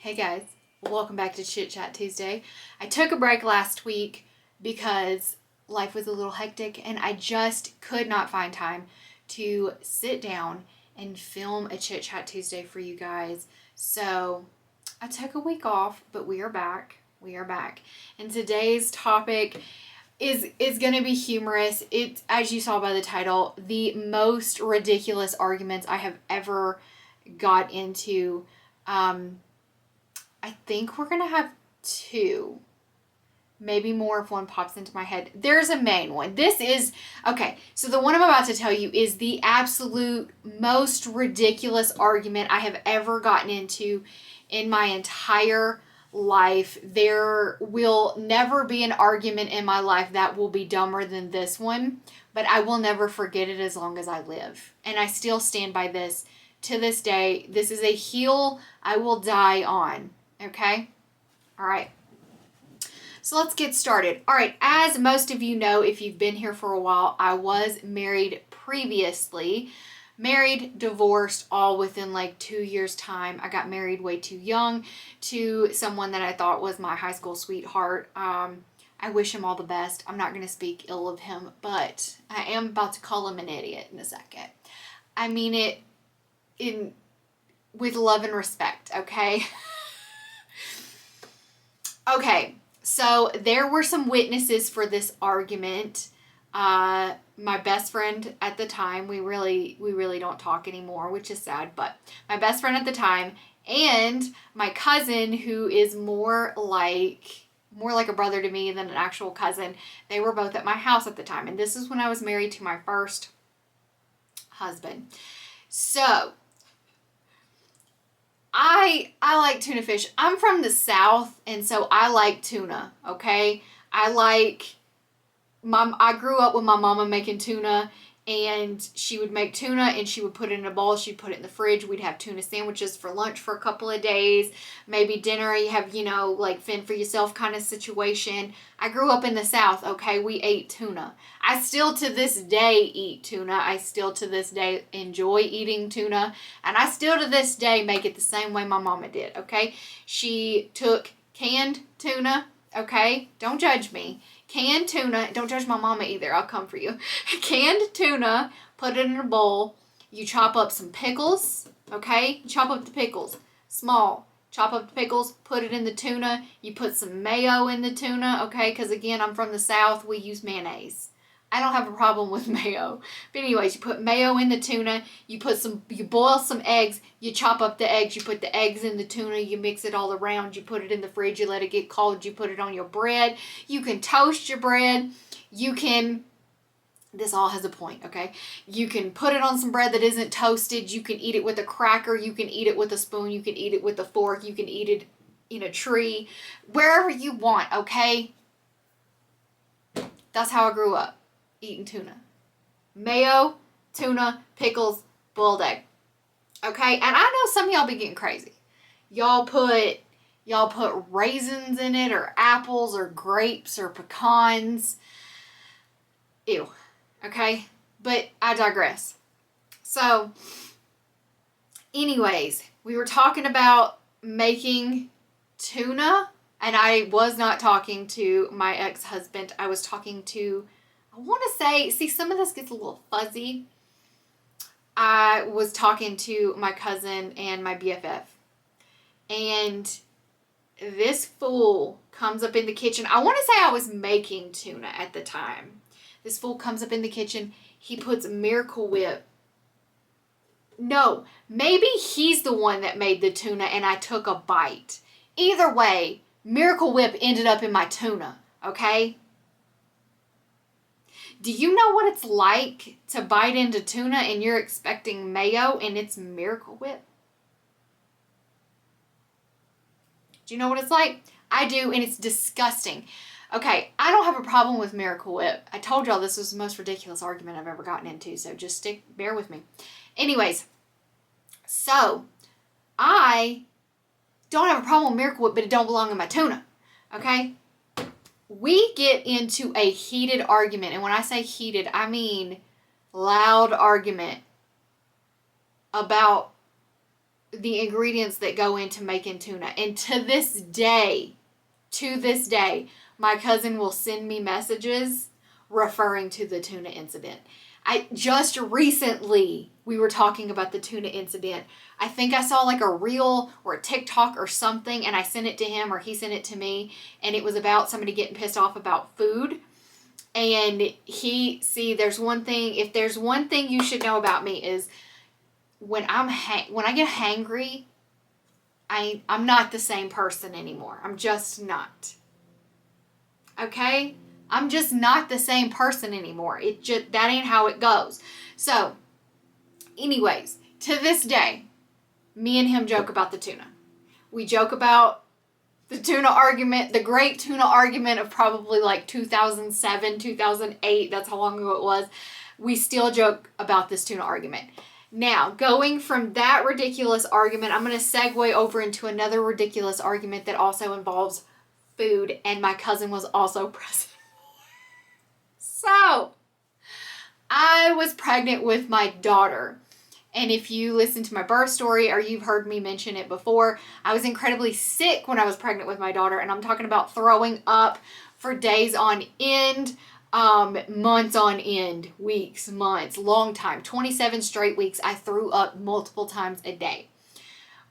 Hey guys, welcome back to Chit Chat Tuesday. I took a break last week because life was a little hectic and I just could not find time to sit down and film a Chit Chat Tuesday for you guys. So I took a week off, but we are back. We are back. And today's topic is going to be humorous. It's, as you saw by the title, the most ridiculous arguments I have ever got into. I think we're going to have two, maybe more if one pops into my head. There's a main one. This is, okay, so the one I'm about to tell you is the absolute most ridiculous argument I have ever gotten into in my entire life. There will never be an argument in my life that will be dumber than this one, but I will never forget it as long as I live. And I still stand by this to this day. This is a hill I will die on. Okay? All right. So let's get started. All right. As most of you know, if you've been here for a while, I was married previously. Married, divorced, all within like 2 years' time. I got married way too young to someone that I thought was my high school sweetheart. I wish him all the best. I'm not going to speak ill of him, but I am about to call him an idiot in a second. I mean it with love and respect, okay? Okay, so there were some witnesses for this argument. My best friend at the time, we really don't talk anymore, which is sad, but my best friend at the time and my cousin, who is more like a brother to me than an actual cousin, they were both at my house at the time. And this is when I was married to my first husband. So I like tuna fish. I'm from the South, and so I like tuna, okay? I grew up with my mama making tuna, and she would make tuna, and she would put it in a bowl. She'd put it in the fridge. We'd have tuna sandwiches for lunch for a couple of days. Maybe dinner, you have, like fend for yourself kind of situation. I grew up in the South, okay? We ate tuna. I still to this day eat tuna. I still to this day enjoy eating tuna. And I still to this day make it the same way my mama did, okay? She took canned tuna, okay? Don't judge me. Canned tuna, don't judge my mama either, I'll come for you. Canned tuna, put it in a bowl. You chop up some pickles, okay? You chop up the pickles, small. Chop up the pickles, put it in the tuna. You put some mayo in the tuna, okay? Because again, I'm from the South, we use mayonnaise. I don't have a problem with mayo. But anyways, you put mayo in the tuna, you boil some eggs, you chop up the eggs, you put the eggs in the tuna, you mix it all around, you put it in the fridge, you let it get cold, you put it on your bread. You can toast your bread. This all has a point, okay? You can put it on some bread that isn't toasted. You can eat it with a cracker. You can eat it with a spoon. You can eat it with a fork. You can eat it in a tree. Wherever you want, okay? That's how I grew up. Eating tuna. Mayo, tuna, pickles, boiled egg. Okay? And I know some of y'all be getting crazy. Y'all put raisins in it, or apples, or grapes, or pecans. Ew. Okay? But I digress. So, anyways, we were talking about making tuna, and I was not talking to my ex-husband. I was talking to, I want to say, see, some of this gets a little fuzzy. I was talking to my cousin and my BFF. And this fool comes up in the kitchen. I want to say I was making tuna at the time. This fool comes up in the kitchen. He puts Miracle Whip. No, maybe he's the one that made the tuna and I took a bite. Either way, Miracle Whip ended up in my tuna, okay? Do you know what it's like to bite into tuna and you're expecting mayo and it's Miracle Whip? Do you know what it's like? I do, and it's disgusting. Okay, I don't have a problem with Miracle Whip. I told y'all this was the most ridiculous argument I've ever gotten into, so just bear with me. Anyways, so I don't have a problem with Miracle Whip, but it don't belong in my tuna, okay? We get into a heated argument, and when I say heated, I mean loud argument about the ingredients that go into making tuna. And to this day, my cousin will send me messages referring to the tuna incident. I just recently, we were talking about the tuna incident. I think I saw like a reel or a TikTok or something, and I sent it to him or he sent it to me, and it was about somebody getting pissed off about food. And there's one thing, if there's one thing you should know about me is when I get hangry, I'm not the same person anymore. I'm just not. Okay? I'm just not the same person anymore. That ain't how it goes. So, anyways, to this day, me and him joke about the tuna. We joke about the tuna argument, the great tuna argument of probably like 2007, 2008. That's how long ago it was. We still joke about this tuna argument. Now, going from that ridiculous argument, I'm going to segue over into another ridiculous argument that also involves food, and my cousin was also present. So, I was pregnant with my daughter. And if you listen to my birth story or you've heard me mention it before, I was incredibly sick when I was pregnant with my daughter. And I'm talking about throwing up for days on end, months on end, weeks, months, long time, 27 straight weeks. I threw up multiple times a day.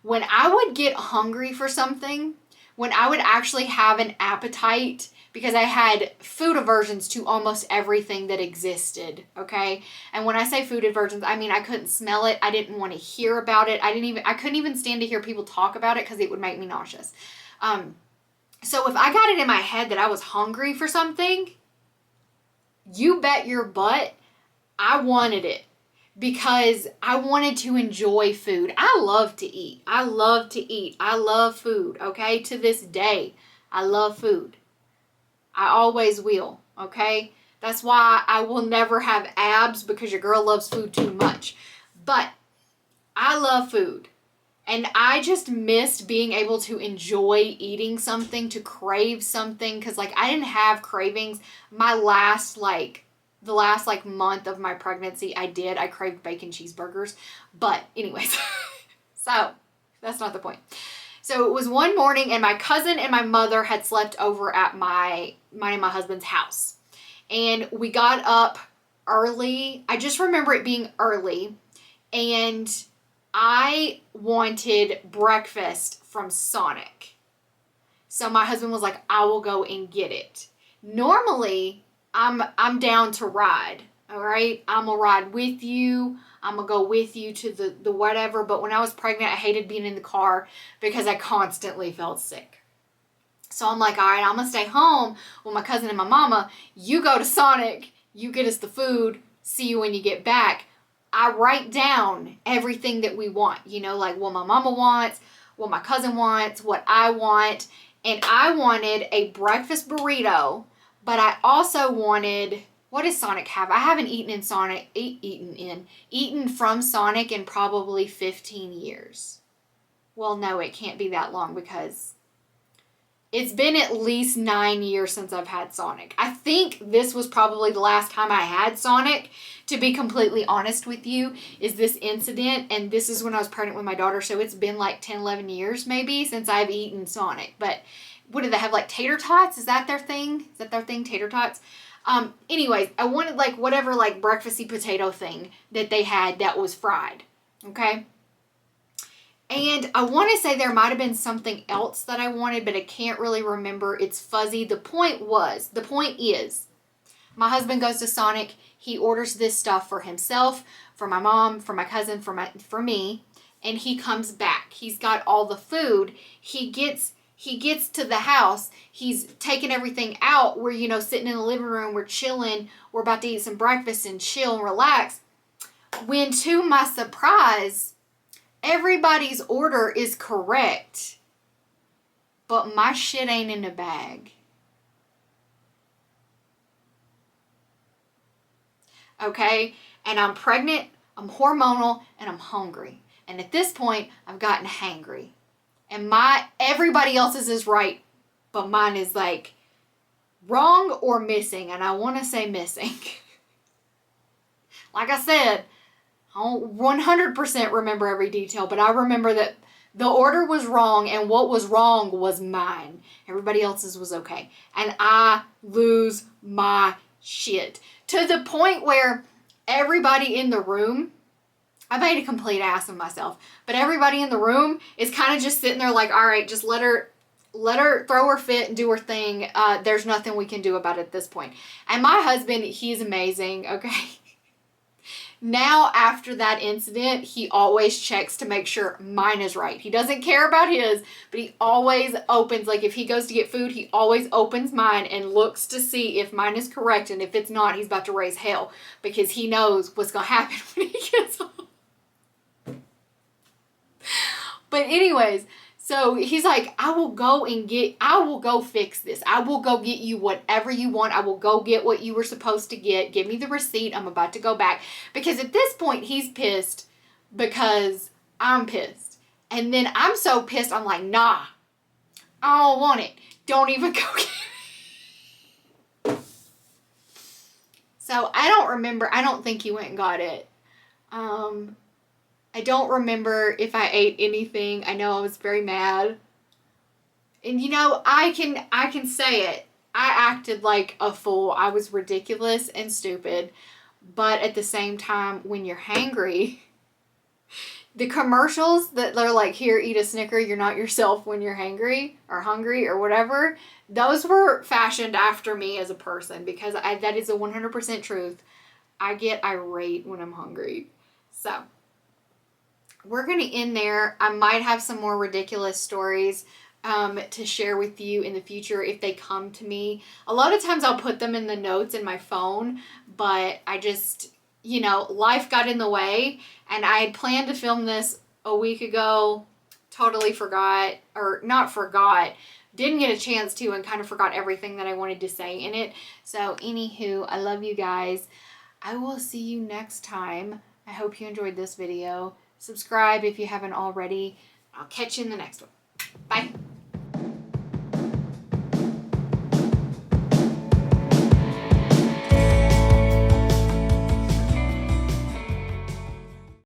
When I would get hungry for something, when I would actually have an appetite, because I had food aversions to almost everything that existed, okay? And when I say food aversions, I mean I couldn't smell it. I didn't want to hear about it. I couldn't even stand to hear people talk about it because it would make me nauseous. So if I got it in my head that I was hungry for something, you bet your butt I wanted it because I wanted to enjoy food. I love to eat. I love food, okay? To this day, I love food. I always will, okay? That's why I will never have abs, because your girl loves food too much. But I love food. And I just missed being able to enjoy eating something, to crave something. Because, like, I didn't have cravings. The last month of my pregnancy, I craved bacon cheeseburgers. But anyways, so that's not the point. So it was one morning, and my cousin and my mother had slept over at mine and my husband's house. And we got up early. I just remember it being early. And I wanted breakfast from Sonic. So my husband was like, I will go and get it. Normally, I'm down to ride. All right? I'm going to ride with you. I'm going to go with you to the whatever. But when I was pregnant, I hated being in the car because I constantly felt sick. So I'm like, all right, I'm going to stay home with my cousin and my mama. You go to Sonic. You get us the food. See you when you get back. I write down everything that we want. You know, like what my mama wants, what my cousin wants, what I want. And I wanted a breakfast burrito. But I also wanted... What does Sonic have? I haven't eaten from Sonic in probably 15 years. Well, no, it can't be that long because it's been at least 9 years since I've had Sonic. I think this was probably the last time I had Sonic, to be completely honest with you, is this incident. And this is when I was pregnant with my daughter. So it's been like 10, 11 years maybe since I've eaten Sonic. But what do they have? Like tater tots? Is that their thing? Is that their thing? Tater tots? Anyways, I wanted like whatever like breakfasty potato thing that they had that was fried. Okay. And I want to say there might have been something else that I wanted, but I can't really remember. It's fuzzy. The point is, my husband goes to Sonic. He orders this stuff for himself, for my mom, for my cousin, for me, and he comes back. He's got all the food. He gets to the house, he's taking everything out. We're, sitting in the living room, we're chilling, we're about to eat some breakfast and chill and relax. When, to my surprise, everybody's order is correct, but my shit ain't in the bag. Okay? And I'm pregnant, I'm hormonal, and I'm hungry. And at this point, I've gotten hangry. And everybody else's is right, but mine is like wrong or missing. And I want to say missing. Like I said, I don't 100% remember every detail, but I remember that the order was wrong, and what was wrong was mine. Everybody else's was okay. And I lose my shit. To the point where everybody in the room, I made a complete ass of myself, but everybody in the room is kind of just sitting there like, all right, just let her throw her fit and do her thing. There's nothing we can do about it at this point. And my husband, he's amazing, okay? Now, after that incident, he always checks to make sure mine is right. He doesn't care about his, but he always opens, like if he goes to get food, he always opens mine and looks to see if mine is correct. And if it's not, he's about to raise hell because he knows what's going to happen when he gets home. But anyways, so he's like, I will go fix this. I will go get you whatever you want. I will go get what you were supposed to get. Give me the receipt. I'm about to go back. Because at this point, he's pissed because I'm pissed. And then I'm so pissed, I'm like, nah, I don't want it. Don't even go get it. So I don't remember. I don't think he went and got it. I don't remember if I ate anything. I know I was very mad. And you know, I can say it. I acted like a fool. I was ridiculous and stupid. But at the same time, when you're hangry, the commercials that they're like, here, eat a Snicker, you're not yourself when you're hangry or hungry or whatever, those were fashioned after me as a person because that is a 100% truth. I get irate when I'm hungry. So we're going to end there. I might have some more ridiculous stories to share with you in the future if they come to me. A lot of times I'll put them in the notes in my phone, but I just, you know, life got in the way, and I had planned to film this a week ago, totally forgot, or not forgot, didn't get a chance to, and kind of forgot everything that I wanted to say in it. So anywho, I love you guys. I will see you next time. I hope you enjoyed this video. Subscribe if you haven't already. I'll catch you in the next one. Bye.